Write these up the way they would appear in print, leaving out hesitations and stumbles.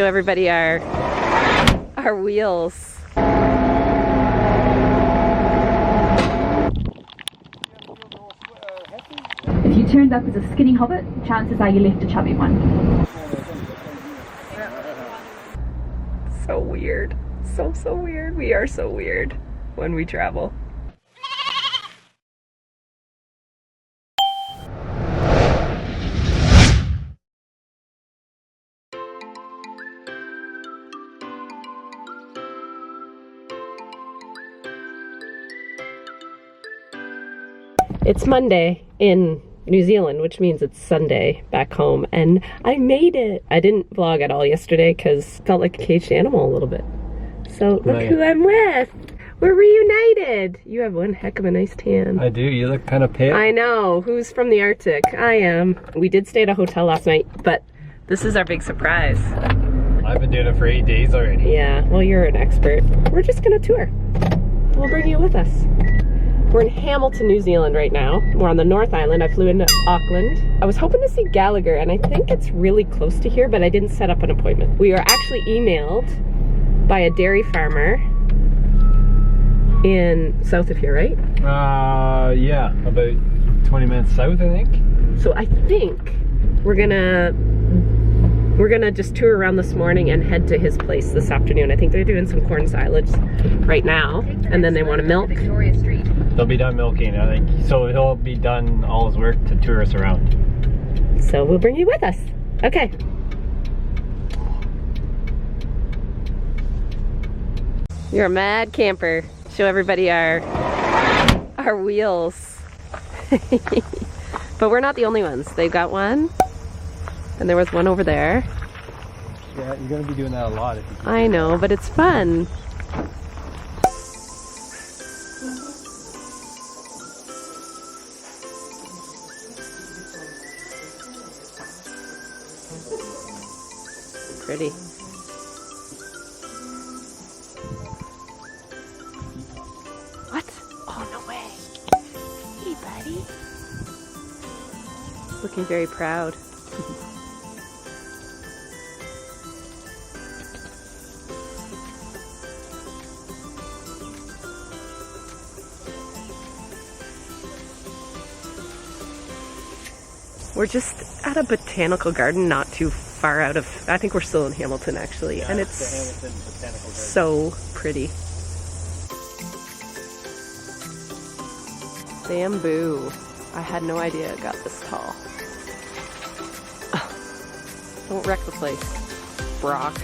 show everybody our wheels. If you turned up as a skinny hobbit, chances are you left a chubby one. So weird. So weird. We are so weird when we travel. It's Monday in New Zealand, which means it's Sunday back home, and I made it. I didn't vlog at all yesterday because felt like a caged animal a little bit. So look who I'm with. We're reunited. You have one heck of a nice tan. I do. You look kind of pale. I know. Who's from the Arctic? I am. We did stay at a hotel last night, but this is our big surprise. I've been doing it for 8 days already. Yeah, well, you're an expert. We're just gonna tour. We'll bring you with us. We're in Hamilton, New Zealand right now. We're on the North Island. I flew into Auckland. I was hoping to see Gallagher, and I think it's really close to here, but I didn't set up an appointment. We were actually emailed by a dairy farmer in south of here, right? Yeah, about 20 minutes south, I think. So I think we're gonna just tour around this morning and head to his place this afternoon. I think they're doing some corn silage right now, and then they want to milk. Victoria Street. They'll be done milking, I think. So he'll be done all his work to tour us around. So we'll bring you with us. Okay. You're a mad camper. Show everybody our wheels. But we're not the only ones. They've got one, and there was one over there. Yeah, you're gonna be doing that a lot if you keep I know, but it's fun. Pretty. What? Oh, no way. Hey, buddy. Looking very proud. We're just at a botanical garden not too far out of, I think we're still in Hamilton actually, yeah, and it's the Hamilton Botanical Garden. So pretty. Bamboo. I had no idea it got this tall. Don't wreck the place, Brock.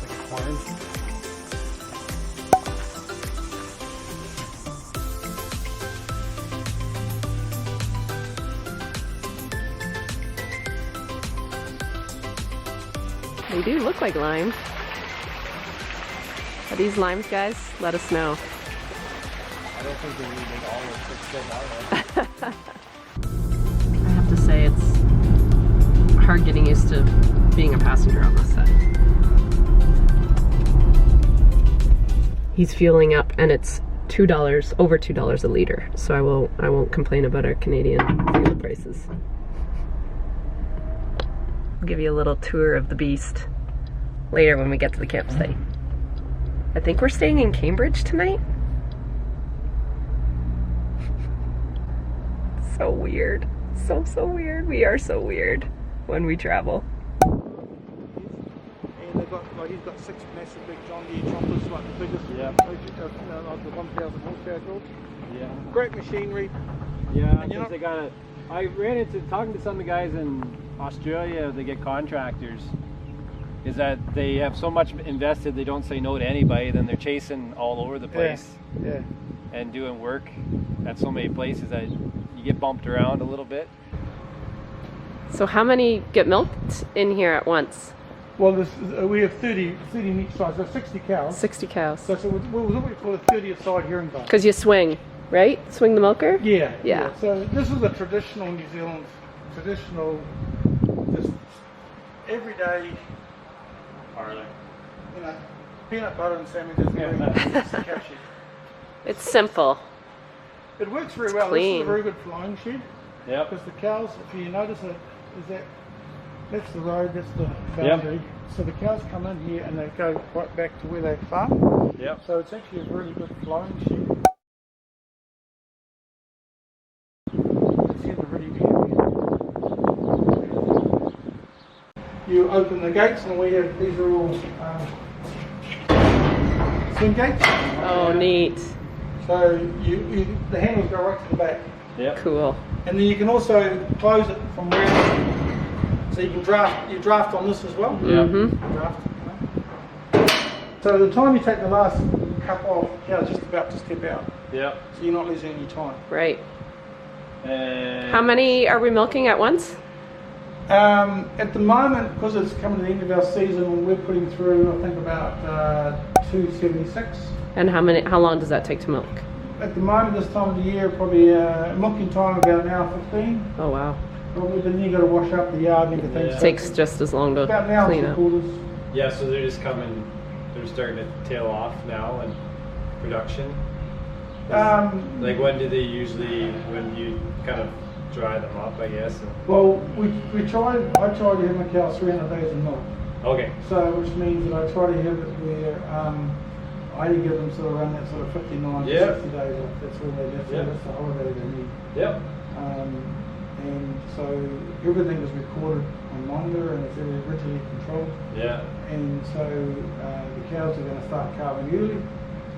Like a corn. They do look like limes. Are these limes, guys? Let us know. I don't think they need all of 6 foot. I have to say it's hard getting used to being a passenger on this set. He's fueling up, and it's $2, over $2 a liter. So I won't complain about our Canadian fuel prices. I'll give you a little tour of the beast later when we get to the campsite. I think we're staying in Cambridge tonight. So weird. So weird. We are so weird when we travel. And they've got, like, he's got 6 massive big John Deere choppers, like the biggest of the 1,000 horsepower build. Yeah. Great machinery. Yeah, And because they got I ran into talking to some of the guys in Australia. They get contractors. Is that they have so much invested they don't say no to anybody. Then they're chasing all over the place. Yeah. And doing work at so many places that you get bumped around a little bit. So how many get milked in here at once? Well, we have 30 in each side, so 60 cows. 60 cows. So what we call a 30th side herring barn. Because you swing, right? Swing the milker? Yeah. So this is a traditional New Zealand, just everyday, you know, peanut butter and sandwiches. It's simple. It works very well. Clean. This is a very good flying shed. Yeah. Because the cows, if you notice it, is that That's the road, that's the boundary. So the cows come in here and they go right back to where they farm. Yep. So it's actually a really good flowing sheep. It's here the ready to You open the gates and we have, these are all swing gates. Oh, neat. So the handles go right to the back. Yep. Cool. And then you can also close it from where, so you can draft on this as well. Mm-hmm. Draft, you know. So the time you take the last cup off, the cow's just about to step out. Yep. So you're not losing any time. Right. And How many are we milking at once? At the moment, because it's coming to the end of our season, we're putting through, I think, about 276. And how long does that take to milk? At the moment, this time of the year, probably milking time about an hour 15. Oh, wow. Probably, but then you got to wash up the yard and everything. Yeah. So Takes just as long to about an hour clean for up. quarters. yeah, so they're just coming. They're starting to tail off now in production. Like when do they usually? When you kind of dry them up, I guess. Well, I try to have my cows 300 days of milk. Okay. So, which means that I try to have it where I give them sort of around that sort of 59 to 60 days off. That's all they get. So that's the holiday they need. Yep. And so everything is recorded on monitor and it's very rigidly controlled. Yeah. And so the cows are going to start calving early,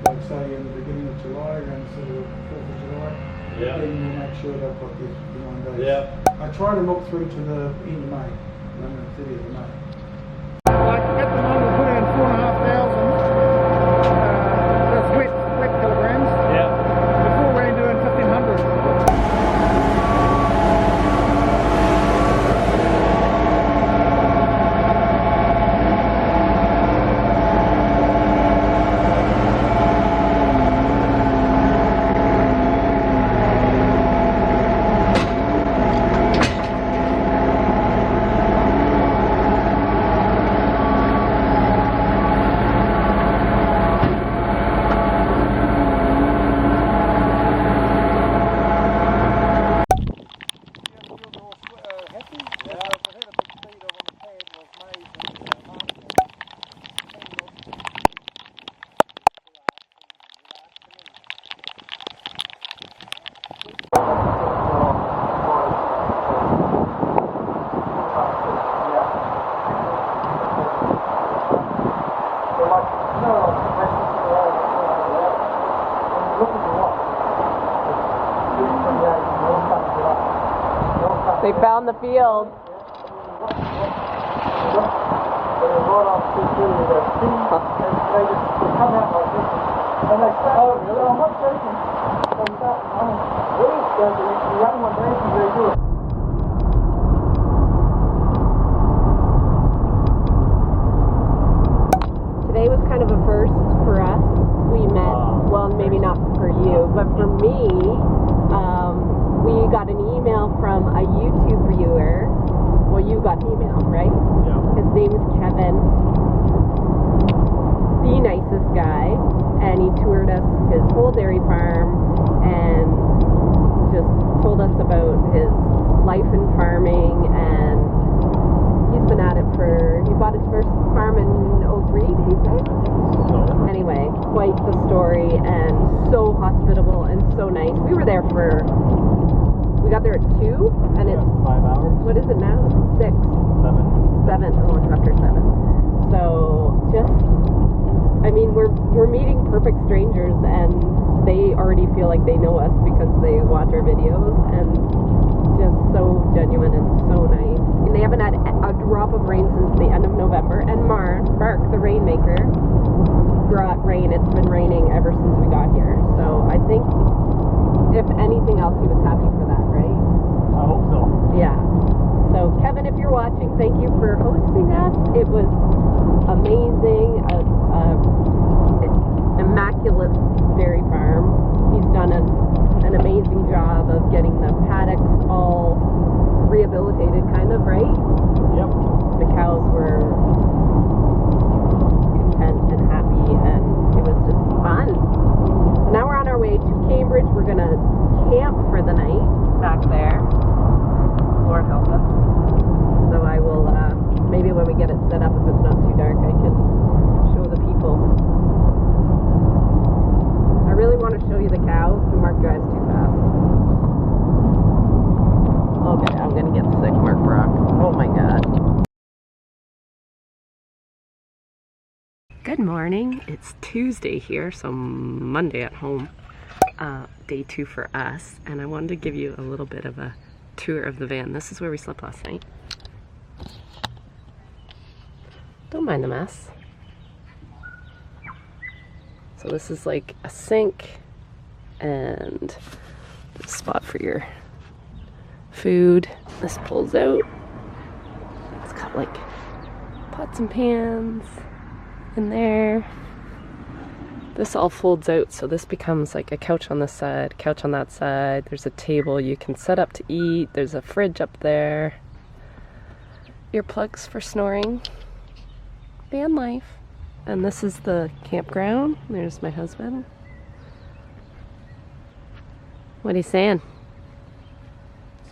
like say in the beginning of July, around sort of 4th of July. Yeah. Then we'll make sure they've got their 59 days. Yeah. I try to milk through to the end of May, the 30th of May. Like at the moment we're putting in 4,500. That's wet kilograms. Yeah. Before we're only doing 1,500. They found the field. Today was kind of a first for us. We met, well, maybe not for you, but for me, we got an email from a YouTube viewer. Well, you got an email, right? Yeah. His name is Kevin, the nicest guy, and he toured us his whole dairy farm and just told us about his life in farming, and he's been at it he bought his first farm in 03, did he say? Anyway, quite the story, and so hospitable and so nice. We were there we got there at 2, and it's 5 hours. what is it now? 6, 7. Oh, it's after 7. So just, I mean, we're meeting perfect strangers, and they already feel like they know us because they watch our videos, and just so genuine and so nice. And they haven't had a drop of rain since the end of November. And Mark, the rainmaker, brought rain. It's been raining ever since we got here. So I think, if anything else, he was happy for that, right? I hope so. Yeah. So Kevin, if you're watching, thank you for hosting us. It was amazing. Immaculate dairy farm. He's done an amazing job of getting the paddocks all rehabilitated, kind of, right? Yep. The cows were content and happy, and it was just fun. So now we're on our way to Cambridge. We're gonna camp for the night back there. Lord help us. So I will get it set up if it's not too dark. I can show the people. I really want to show you the cows, but Mark drives too fast. Okay, I'm gonna get sick, Mark Brock. Oh my god. Good morning. It's Tuesday here, so Monday at home. Day 2 for us, and I wanted to give you a little bit of a tour of the van. This is where we slept last night. Don't mind the mess. So this is like a sink and a spot for your food. This pulls out. It's got like pots and pans in there. This all folds out, so this becomes like a couch on this side, couch on that side. There's a table you can set up to eat. There's a fridge up there. Earplugs for snoring. Van life. And this is the campground. There's my husband. What are you saying?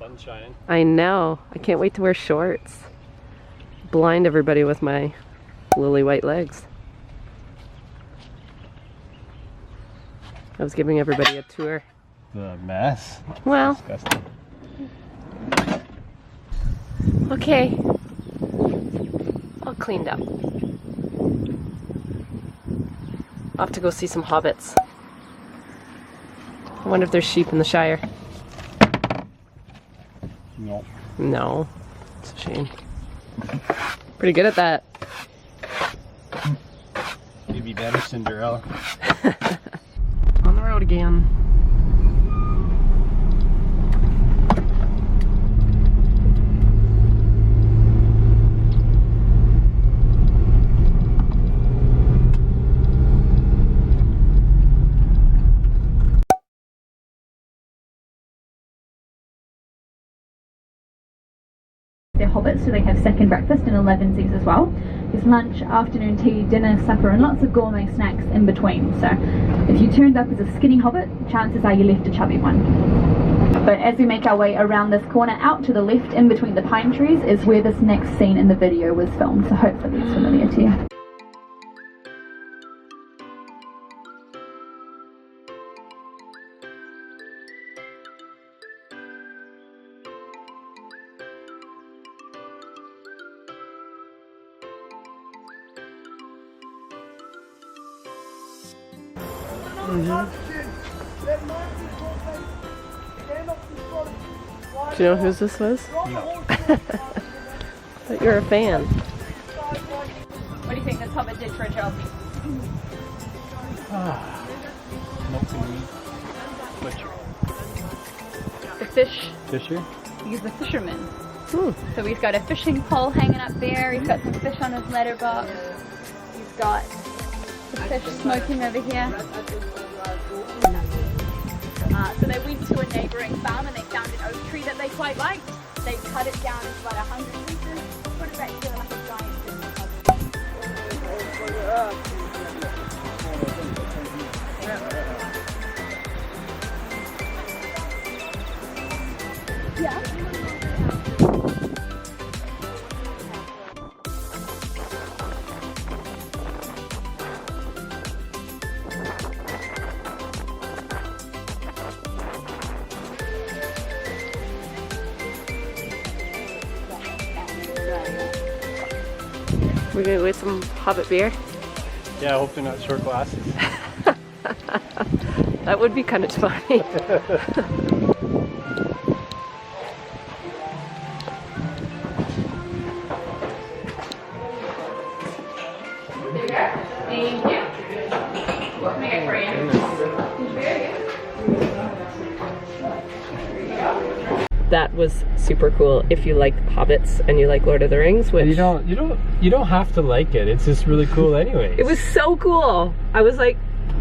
Sun's shining. I know. I can't wait to wear shorts. Blind everybody with my lily white legs. I was giving everybody a tour. The mess. Well, Disgusting. okay. All cleaned up. Off to go see some hobbits. I wonder if there's sheep in the Shire. No. No. It's a shame. Pretty good at that. You'd be better, Cinderella. On the road again. They're hobbits, so they have second breakfast and 11sies as well. There's lunch, afternoon tea, dinner, supper, and lots of gourmet snacks in between. So if you turned up as a skinny hobbit, chances are you left a chubby one. But as we make our way around this corner, out to the left in between the pine trees is where this next scene in the video was filmed, so hopefully it's familiar to you. Do you know whose this was? No. But you're a fan. What do you think this hobbit did for a job? Butcher. The fish. Fisher? He's a fisherman. So he's got a fishing pole hanging up there, he's got some fish on his letterbox, he's got the fish smoking over here. So they went to a neighbouring farm and they found an oak tree that they quite liked. They cut it down into about 100 pieces, put it back together like a giant Disney puzzle. Yeah. We're gonna go get some hobbit beer. Yeah, I hope they're not short glasses. That would be kind of funny. That was super cool if you like hobbits and you like Lord of the Rings, which You don't have to like it. It's just really cool anyway. it was so cool. I was like,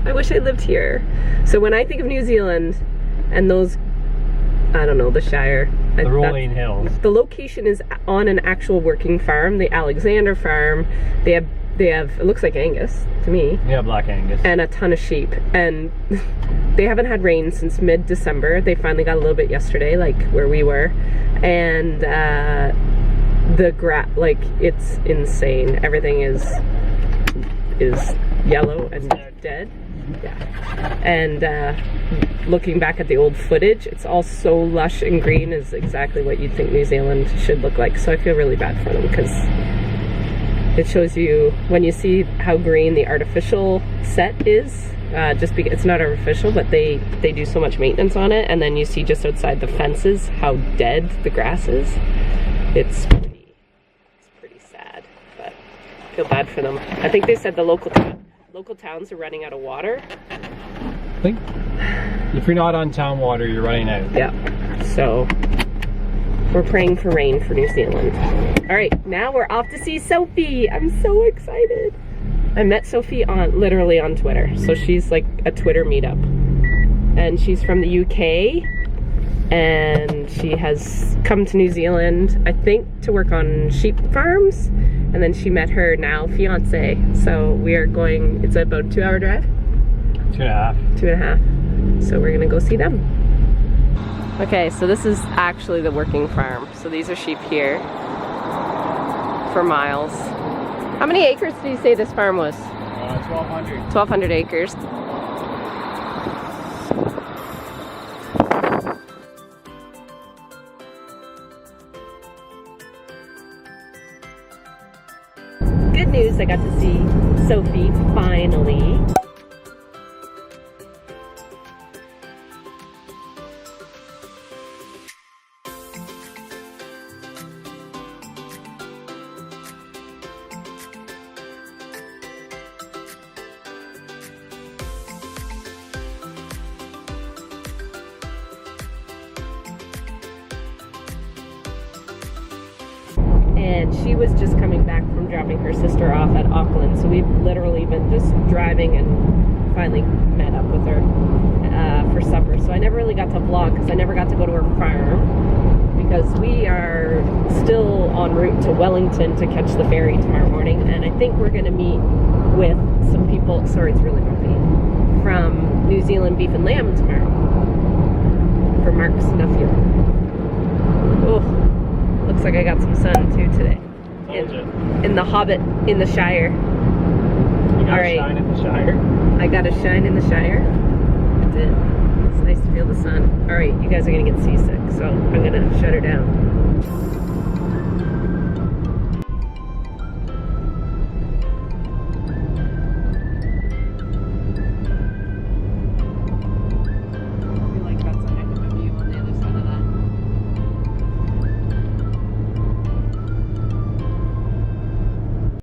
I wish I lived here. So when I think of New Zealand and those, I don't know, the Shire. The rolling hills. The location is on an actual working farm, the Alexander farm. They have, it looks like Angus to me. Yeah, Black Angus. And a ton of sheep. And they haven't had rain since mid-December. They finally got a little bit yesterday, like where we were. And the like, it's insane. Everything is yellow and dead. Yeah. And looking back at the old footage, it's all so lush and green, is exactly what you'd think New Zealand should look like. So I feel really bad for them, because it shows you, when you see how green the artificial set is, just because it's not artificial, but they do so much maintenance on it, and then you see just outside the fences how dead the grass is. It's pretty sad, but I feel bad for them. I think they said the local towns are running out of water. I think if you're not on town water, you're running out. Yeah. So we're praying for rain for New Zealand. All right, now we're off to see Sophie. I'm so excited. I met Sophie literally on Twitter. So she's like a Twitter meetup. And she's from the UK. And she has come to New Zealand, I think, to work on sheep farms. And then she met her now fiance. So we are going, it's about a 2-hour drive? 2.5. 2.5. So we're gonna go see them. Okay, so this is actually the working farm. So these are sheep here for miles. How many acres did you say this farm was? 1,200. 1,200 acres. Good news, I got to see Sophie finally. And she was just coming back from dropping her sister off at Auckland, so we've literally been just driving and finally met up with her for supper. So I never really got to vlog because I never got to go to her farm, because we are still en route to Wellington to catch the ferry tomorrow morning, and I think we're going to meet with some people, sorry it's really bumpy, from New Zealand Beef and Lamb tomorrow for Mark's nephew. Oh. Looks like I got some sun too today. In the Hobbit, in the Shire. You got a shine in the Shire? I got a shine in the Shire. I did. It's nice to feel the sun. Alright, you guys are gonna get seasick, so I'm gonna shut her down.